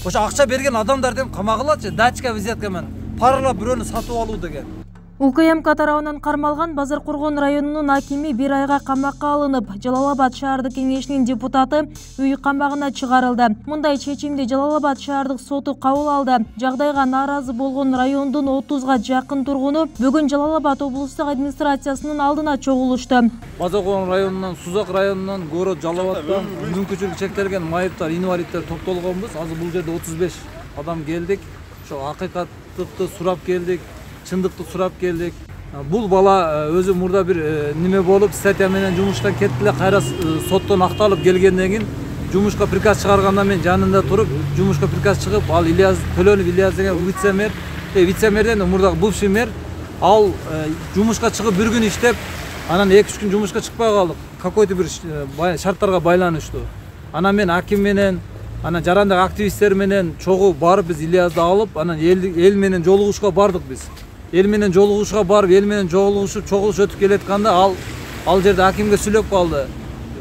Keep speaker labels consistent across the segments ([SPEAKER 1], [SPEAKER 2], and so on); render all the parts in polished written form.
[SPEAKER 1] ошо акча берген адамдарды камагылачы, датчикке взятка менен паралап бирөөнү сатып алуу деген.
[SPEAKER 2] УКМК тарабынан кармалган Базаркоргон районунун акими 1 айга камакка алынып, Жалал-Абад шаардык кеңешинин депутаты үй камагына чыгарылды. Мындай чечимди Жалал-Абад шаардык соту кабыл алды. Жагдайга нааразы болгон райондун 30га жакын тургуну бүгүн Жалал-Абад облустук администрациясынын алдына чогулушту.
[SPEAKER 1] Базаркоргон районунан, Сузак районунан, город Жалал-Абадтан мүмкүнчүлүгү чектелген майыптар, инвалидтер топтолгонбуз. Азыр бул жерде 35 адам келдик. Ошо акыйкаттыкты сурап келдик. Чындыкты сурап келдик. Бул бала өзү мурда бир неме болуп, статья менен жумуштан кетти эле, кайра соттон акталып келгенден кийин жумушка приказ чыгарганда мен жанында туруп, жумушка приказ чыгып, ал Ильяс Төлөнов Ильяс деген вице-мэр, вице-мэрден мурдагы бывший мэр, ал жумушка чыгып бир күн иштеп, анан 2-3 күн жумушка чыкпай калдык. Какой-то бир шарттарга байланыштуу. Анан мен аким менен, анан жарандык активисттер менен чогуу барып биз Ильязды алып, анан эл менен жолугушка бардык биз. Эл менен жолугушка барып, эл менен жолугушуп, чогулуш өтүп келетканда ал жерде акимге сүйлөп калды.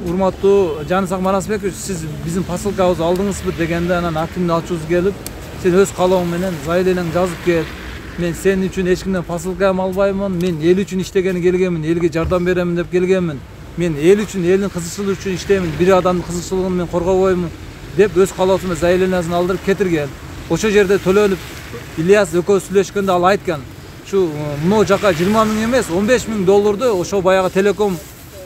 [SPEAKER 1] Урматтуу Жанысак Манасбекович, сиз биздин посылкабызды алдыңызбы дегенде, анан акимдин ачуусу келип, сен өз калооң менен заявлениеңди жазып кел. Мен сенин үчүн эч кимден посылка алмаймын. Мен эл үчүн иштегени келгенмин, элге жардам беремин деп келгенмин. Мен эл үчүн, элдин кызыкчылыгы үчүн иштеймин. Бир адамдын кызыкчылыгын мен коргобоймун деп өз калоосу менен заявлениясын алдырып кетирген. Ошол жерде Төлөнов Ильяс экөөбүз сүйлөшкөндө ал айткан, şu мына жака 20 миң эмес, 15 миң долларды ошо баягы телеком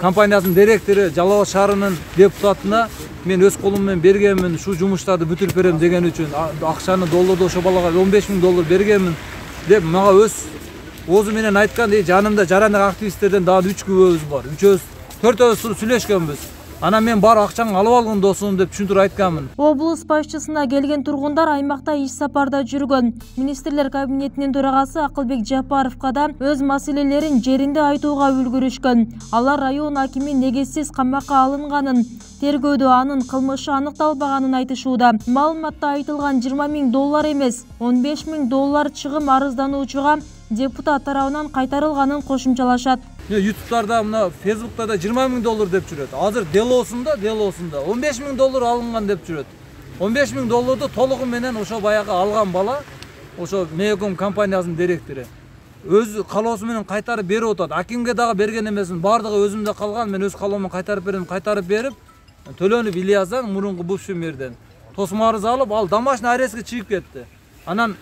[SPEAKER 1] компаниясынын директору, Жалал-Абад шаарынын депутатына мен өз колум менен бергенмин, şu жумуштарды бүтүрүп берем деген үчүн акчаны долларды ошо балага 15 миң доллар бергенмин деп мага өз оозу менен айткан. Жанымда жарандык активисттерден дагы 3 күбөбүз бар. 3-өбүз, 4-өбүз сүйлөшкөнбүз. Анан мен бар акчаңды алып алгын досум деп түшүндүрүп айтканмын.
[SPEAKER 2] Облус башчысына келген тургундар аймакта иш сапарда жүргөн. Министрлер кабинетинин төрагасы Акылбек Жапаровго да өз маселелерин жеринде айтууга үлгүрүшкөн. Алар район акими негизсиз камакка алынганын, тергөөдө анын кылмышы аныкталбаганын айтышууда. Маалыматта айтылган 20 миң доллар эмес, 15 миң доллар чыгым арыздануучуга депутат тарабынан кайтарылганын кошумчалашат.
[SPEAKER 1] YouTube'larda, mına Facebook'ta da 20 миң доллар деп жүрөт. Азыр делосунда 15 миң доллар алынган деп жүрөт. 15 миң долларды толугу менен ошо баягы алган бала, ошо Меяком компаниясынын директору өз калоосу менен кайтарып берип атат. Акимге дагы берген эмесин, бардыгы өзүмдө калган. Мен өз калоомун кайтарып берип, Төлөнов Ильяздан мурунку бывший мэрден тосмо арыз алып, ал домашний арестке чыгып кетти. Анан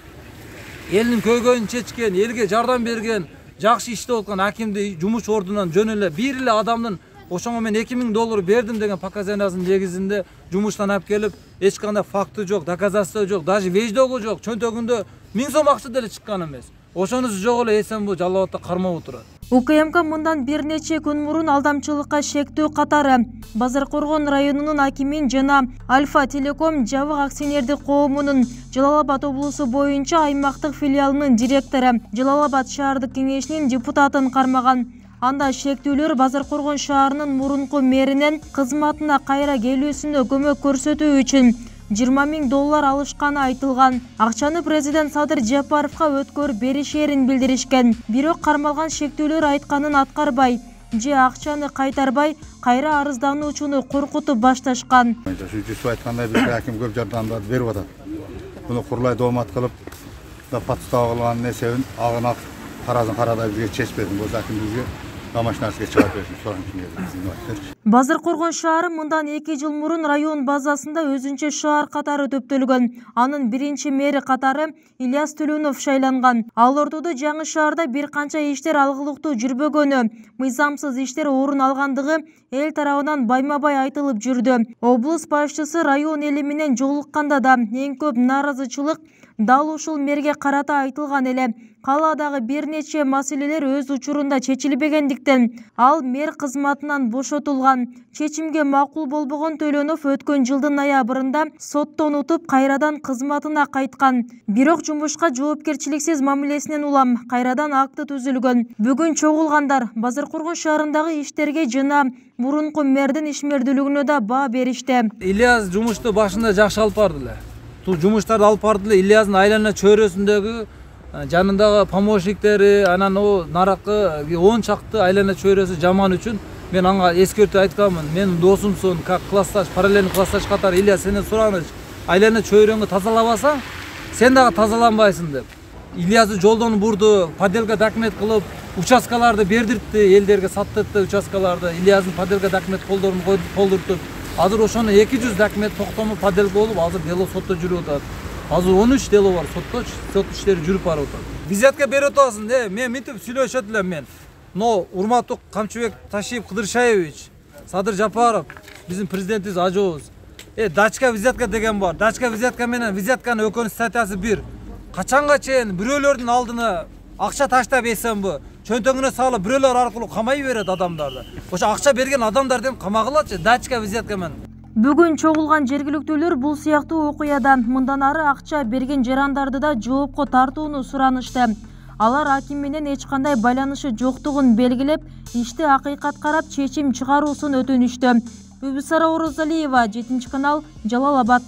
[SPEAKER 1] элдин көйгөйүн чечкен, элге жардам берген, жакшы иштеп аткан акимди жумуш ордунан жөн эле бир эле адамдын ошоңо мен 2 миң доллар бердим деген показаниясынын негизинде жумуштан алып келип, эч кандай факты жок, доказательство жок, даже веждогу жок, чөнтөгүндө 1000 сом акча деле чыккан эмес. Ошонусу жок эле эсен бул Жалал-Абадта кармап отурат.
[SPEAKER 2] УКМК мындан бир нече күн мурун алдамчылыкка шектөө катары Базаркоргон районунун акимин жана Альфа Телеком жабык акционердик коомунун Жалал-Абад облусу боюнча аймактык филиалынын директору, Жалал-Абад шаардык кеңешинин депутатын кармаган. Анда шектүүлөр Базаркоргон шаарынын мурунку мэринен кызматына кайра келүүсүнө көмөк көрсөтүү үчүн 20 миң доллар алышканы айтылган. Акчаны президент Садыр Жапаровго өткөрүп беришерин билдиришкен. Бирок кармалган шектүүлөр айтканын аткарбай же акчаны кайтарбай, кайра арыздануучуну коркутуп башташкан.
[SPEAKER 3] Жүзү айткандай бизге аким көп жардамдарды берип атат. Буну курлай доомат кылып, подстава кылганын эсебин агынак таразын карадай бизге чечпедим. Бул аким бизге домашнийге чыгарып берсин, соның үчүн.
[SPEAKER 2] Базаркоргон шаары мындан 2 жыл мурун район базасында өзүнчө шаар катары төптөлгөн. Анын биринчи мэри катары Ильяс Төлөнов шайланган. Ал ортодо жаңы шаарда бир канча иштер алгылыктуу жүрбөгөнү, мыйзамсыз иштер орун алгандыгы эл тарабынан байма-бай айтылып жүрдү. Облус башчысы район эли менен жолукканда да эң көп нааразычылык дал ушул мэрге карата айтылган эле. Калаадагы бир нече маселелер өз учурунда чечилбегендиктен ал мэр кызматынан бошотулган. Чечимге макул болбогон Төлөнов өткөн жылдын ноябрында соттон утуп кайрадан кызматына кайткан. Бирок жумушка жоопкерчиликсиз мамилесинен улам кайрадан акты түзүлгөн. Бүгүн чогулгандар Базаркоргон шаарындагы иштерге жана мурунку мэрдин ишмердүүлүгүнө да баа беришти.
[SPEAKER 1] Ильяс жумушту башында жакшы алып барды эле. Бул жумуштарды алып барды эле. Ильястын айлана чөйрөсүндөгү жанындагы помощниктери, анан о наракы 10 чакты айлана чөйрөсү жаман үчүн мен ага эскертүү айтканмын. Мен досумсун, как классташ, параллельный классташ катары Ильяс сенен сурагыч. айлана чөйрөңү тазалабасаң сен дагы тазаланбайсың деп. Ильязды жолдон бурду, поделка документ кылып, участкаларды бердиртти, элдерге саттыртты участкаларды. Ильяздын поделка документ колдорун колдуртуп, азыр ошону 200 документ токтому поделка болуп, азыр дело сотто жүрүп атат. Азыр 13 дело бар сотто, сот иштери жүрүп барып атат. Визитка берип атасың, мен мынтип сүйлөшөт элем мен. Но урматтуу Камчыбек Ташиев Кыдыршаевич, Садыр Жапаров, биздин президентибиз ажообуз. Дачка визитка деген бар. Дачка визитка менен визитканын экөөнүн статьясы бир. Качанга чейин бирөөлөрдүн алдына акча таштап эсенби, чөнтөгүнө салып бирөөлөр аркылуу камай берет адамдарды. Ошо акча берген адамдарды камагылачы дачка визитка менен.
[SPEAKER 2] Бүгүн чогулган жергиликтүүлөр бул сыяктуу окуядан мындан ары акча берген жарандарды да жоопко тартууну суранышты. Алар аким менен эч кандай байланышы жоктугун белгилеп, ишти акыйкат карап чечим чыгаруусун өтүнүштү. Бүбүсара Орозалиева, 7 канал, Жалал Абад.